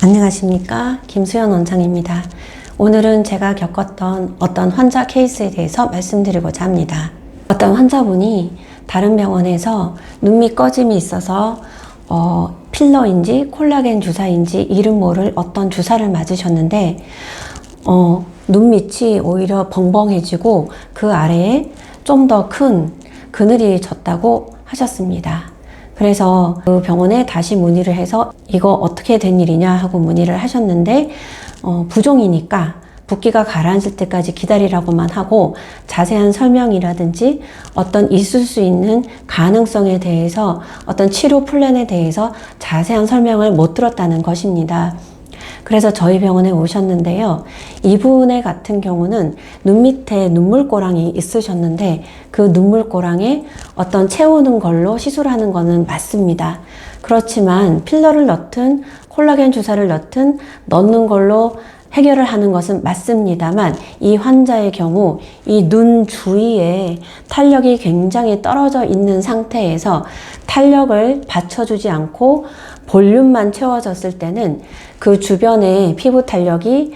안녕하십니까, 김수연 원장입니다. 오늘은 제가 겪었던 어떤 환자 케이스에 대해서 말씀드리고자 합니다. 어떤 환자분이 다른 병원에서 눈밑 꺼짐이 있어서 필러인지 콜라겐 주사인지 이름 모를 어떤 주사를 맞으셨는데 눈밑이 오히려 벙벙해지고 그 아래에 좀 더 큰 그늘이 졌다고 하셨습니다. 그래서 그 병원에 다시 문의를 해서 이거 어떻게 된 일이냐 하고 문의를 하셨는데 부종이니까 붓기가 가라앉을 때까지 기다리라고만 하고 자세한 설명이라든지 어떤 있을 수 있는 가능성에 대해서 어떤 치료 플랜에 대해서 자세한 설명을 못 들었다는 것입니다. 그래서 저희 병원에 오셨는데요. 이분의 같은 경우는 눈 밑에 눈물고랑이 있으셨는데 그 눈물고랑에 어떤 채우는 걸로 시술하는 거는 맞습니다. 그렇지만 필러를 넣든 콜라겐 주사를 넣는 걸로 해결을 하는 것은 맞습니다만 이 환자의 경우 이 눈 주위에 탄력이 굉장히 떨어져 있는 상태에서 탄력을 받쳐주지 않고 볼륨만 채워졌을 때는 그 주변에 피부 탄력이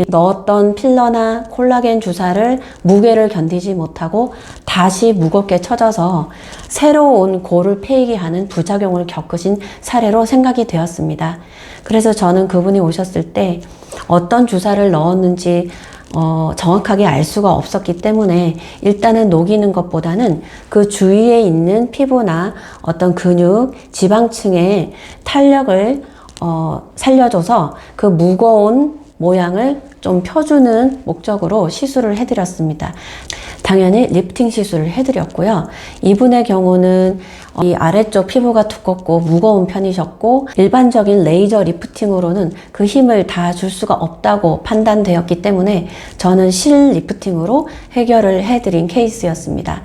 넣었던 필러나 콜라겐 주사를 무게를 견디지 못하고 다시 무겁게 쳐져서 새로운 골을 패이게 하는 부작용을 겪으신 사례로 생각이 되었습니다. 그래서 저는 그분이 오셨을 때 어떤 주사를 넣었는지 정확하게 알 수가 없었기 때문에 일단은 녹이는 것보다는 그 주위에 있는 피부나 어떤 근육, 지방층의 탄력을 살려줘서 그 무거운 모양을 좀 펴주는 목적으로 시술을 해드렸습니다. 당연히 리프팅 시술을 해드렸고요. 이분의 경우는 이 아래쪽 피부가 두껍고 무거운 편이셨고 일반적인 레이저 리프팅으로는 그 힘을 다 줄 수가 없다고 판단되었기 때문에 저는 실 리프팅으로 해결을 해드린 케이스였습니다.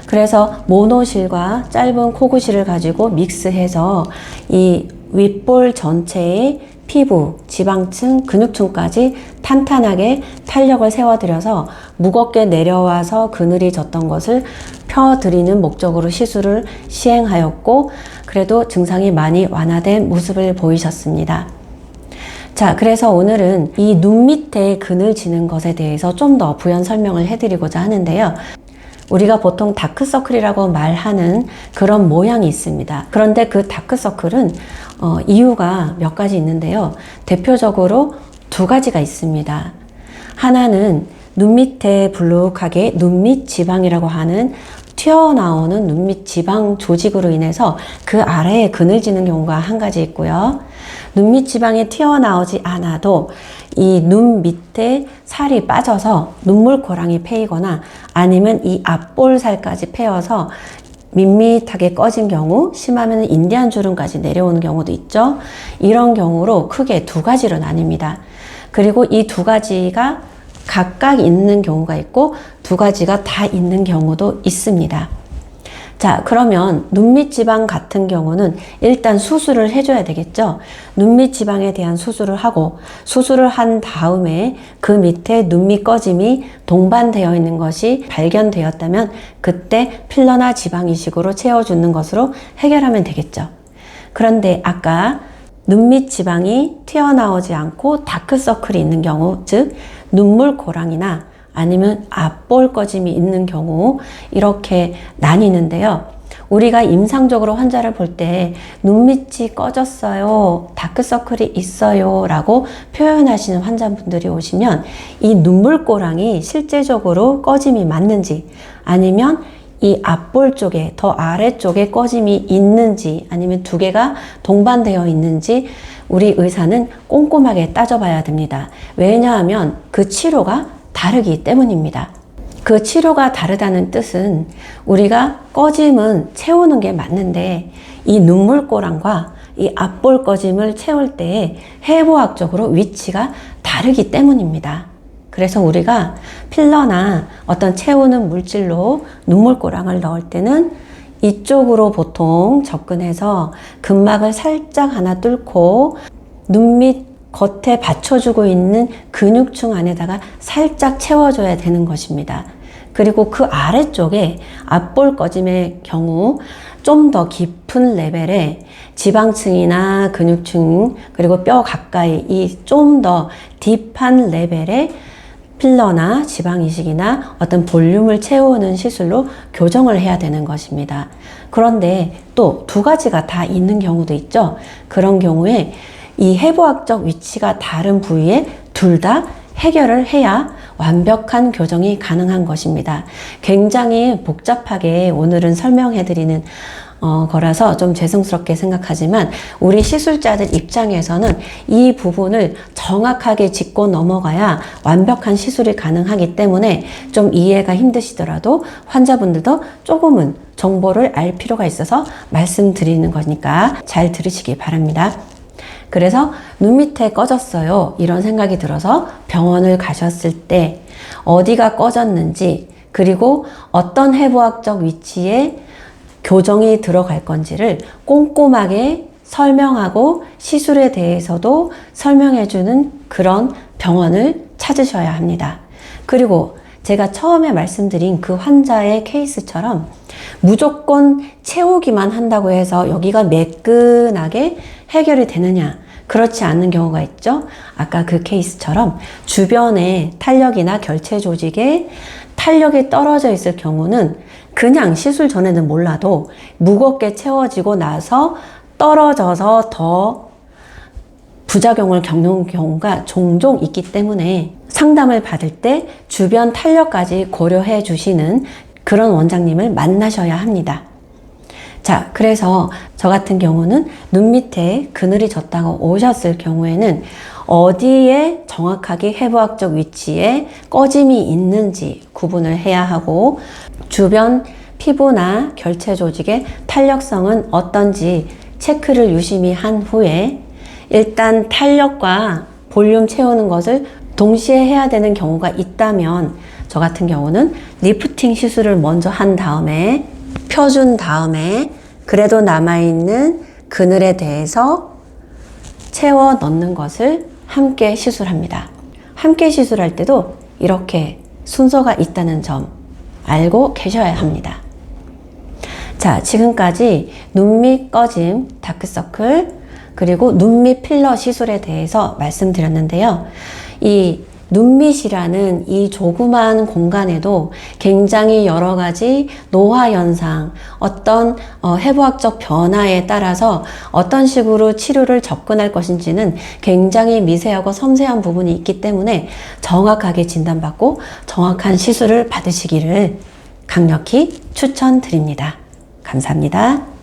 그래서 모노실과 짧은 코구실을 가지고 믹스해서 이 윗볼 전체의 피부, 지방층, 근육층까지 탄탄하게 탄력을 세워드려서 무겁게 내려와서 그늘이 졌던 것을 펴드리는 목적으로 시술을 시행하였고 그래도 증상이 많이 완화된 모습을 보이셨습니다. 자, 그래서 오늘은 이 눈 밑에 그늘 지는 것에 대해서 좀 더 부연 설명을 해드리고자 하는데요. 우리가 보통 다크서클이라고 말하는 그런 모양이 있습니다. 그런데 그 다크서클은 이유가 몇 가지 있는데요. 대표적으로 두 가지가 있습니다. 하나는 눈 밑에 불룩하게 눈밑 지방이라고 하는 튀어나오는 눈밑 지방 조직으로 인해서 그 아래에 그늘지는 경우가 한 가지 있고요. 눈밑 지방이 튀어나오지 않아도 이 눈 밑에 살이 빠져서 눈물고랑이 패이거나 아니면 이 앞볼살까지 패여서 밋밋하게 꺼진 경우, 심하면 인디안 주름까지 내려오는 경우도 있죠. 이런 경우로 크게 두 가지로 나뉩니다. 그리고 이 두 가지가 각각 있는 경우가 있고 두 가지가 다 있는 경우도 있습니다. 자, 그러면 눈밑 지방 같은 경우는 일단 수술을 해줘야 되겠죠. 눈밑 지방에 대한 수술을 하고 수술을 한 다음에 그 밑에 눈밑 꺼짐이 동반되어 있는 것이 발견되었다면 그때 필러나 지방 이식으로 채워주는 것으로 해결하면 되겠죠. 그런데 아까 눈밑 지방이 튀어나오지 않고 다크서클이 있는 경우, 즉 눈물고랑이나 아니면 앞볼 꺼짐이 있는 경우 이렇게 나뉘는데요. 우리가 임상적으로 환자를 볼 때 눈밑이 꺼졌어요, 다크서클이 있어요 라고 표현하시는 환자분들이 오시면 이 눈물고랑이 실제적으로 꺼짐이 맞는지 아니면 이 앞볼 쪽에 더 아래쪽에 꺼짐이 있는지 아니면 두 개가 동반되어 있는지 우리 의사는 꼼꼼하게 따져봐야 됩니다. 왜냐하면 그 치료가 다르기 때문입니다. 그 치료가 다르다는 뜻은 우리가 꺼짐은 채우는 게 맞는데 이 눈물고랑과 이 앞볼 꺼짐을 채울 때에 해부학적으로 위치가 다르기 때문입니다. 그래서 우리가 필러나 어떤 채우는 물질로 눈물고랑을 넣을 때는 이쪽으로 보통 접근해서 근막을 살짝 하나 뚫고 눈밑 겉에 받쳐주고 있는 근육층 안에다가 살짝 채워줘야 되는 것입니다. 그리고 그 아래쪽에 앞볼 꺼짐의 경우 좀 더 깊은 레벨의 지방층이나 근육층 그리고 뼈 가까이 이 좀 더 딥한 레벨의 필러나 지방 이식이나 어떤 볼륨을 채우는 시술로 교정을 해야 되는 것입니다. 그런데 또 두 가지가 다 있는 경우도 있죠. 그런 경우에 이 해부학적 위치가 다른 부위에 둘 다 해결을 해야 완벽한 교정이 가능한 것입니다. 굉장히 복잡하게 오늘은 설명해드리는 거라서 좀 죄송스럽게 생각하지만 우리 시술자들 입장에서는 이 부분을 정확하게 짚고 넘어가야 완벽한 시술이 가능하기 때문에 좀 이해가 힘드시더라도 환자분들도 조금은 정보를 알 필요가 있어서 말씀드리는 거니까 잘 들으시기 바랍니다. 그래서 눈 밑에 꺼졌어요 이런 생각이 들어서 병원을 가셨을 때 어디가 꺼졌는지 그리고 어떤 해부학적 위치에 교정이 들어갈 건지를 꼼꼼하게 설명하고 시술에 대해서도 설명해주는 그런 병원을 찾으셔야 합니다. 그리고 제가 처음에 말씀드린 그 환자의 케이스처럼 무조건 채우기만 한다고 해서 여기가 매끈하게 해결이 되느냐? 그렇지 않은 경우가 있죠. 아까 그 케이스처럼 주변에 탄력이나 결체 조직에 탄력이 떨어져 있을 경우는 그냥 시술 전에는 몰라도 무겁게 채워지고 나서 떨어져서 더 부작용을 겪는 경우가 종종 있기 때문에 상담을 받을 때 주변 탄력까지 고려해 주시는 그런 원장님을 만나셔야 합니다. 자, 그래서 저 같은 경우는 눈 밑에 그늘이 졌다고 오셨을 경우에는 어디에 정확하게 해부학적 위치에 꺼짐이 있는지 구분을 해야 하고 주변 피부나 결체 조직의 탄력성은 어떤지 체크를 유심히 한 후에 일단 탄력과 볼륨 채우는 것을 동시에 해야 되는 경우가 있다면 저 같은 경우는 리프팅 시술을 먼저 한 다음에 펴준 다음에 그래도 남아있는 그늘에 대해서 채워 넣는 것을 함께 시술합니다. 함께 시술할 때도 이렇게 순서가 있다는 점 알고 계셔야 합니다. 자, 지금까지 눈밑 꺼짐, 다크서클, 그리고 눈밑 필러 시술에 대해서 말씀드렸는데요. 이 눈밑이라는 이 조그만 공간에도 굉장히 여러 가지 노화 현상, 어떤 해부학적 변화에 따라서 어떤 식으로 치료를 접근할 것인지는 굉장히 미세하고 섬세한 부분이 있기 때문에 정확하게 진단받고 정확한 시술을 받으시기를 강력히 추천드립니다. 감사합니다.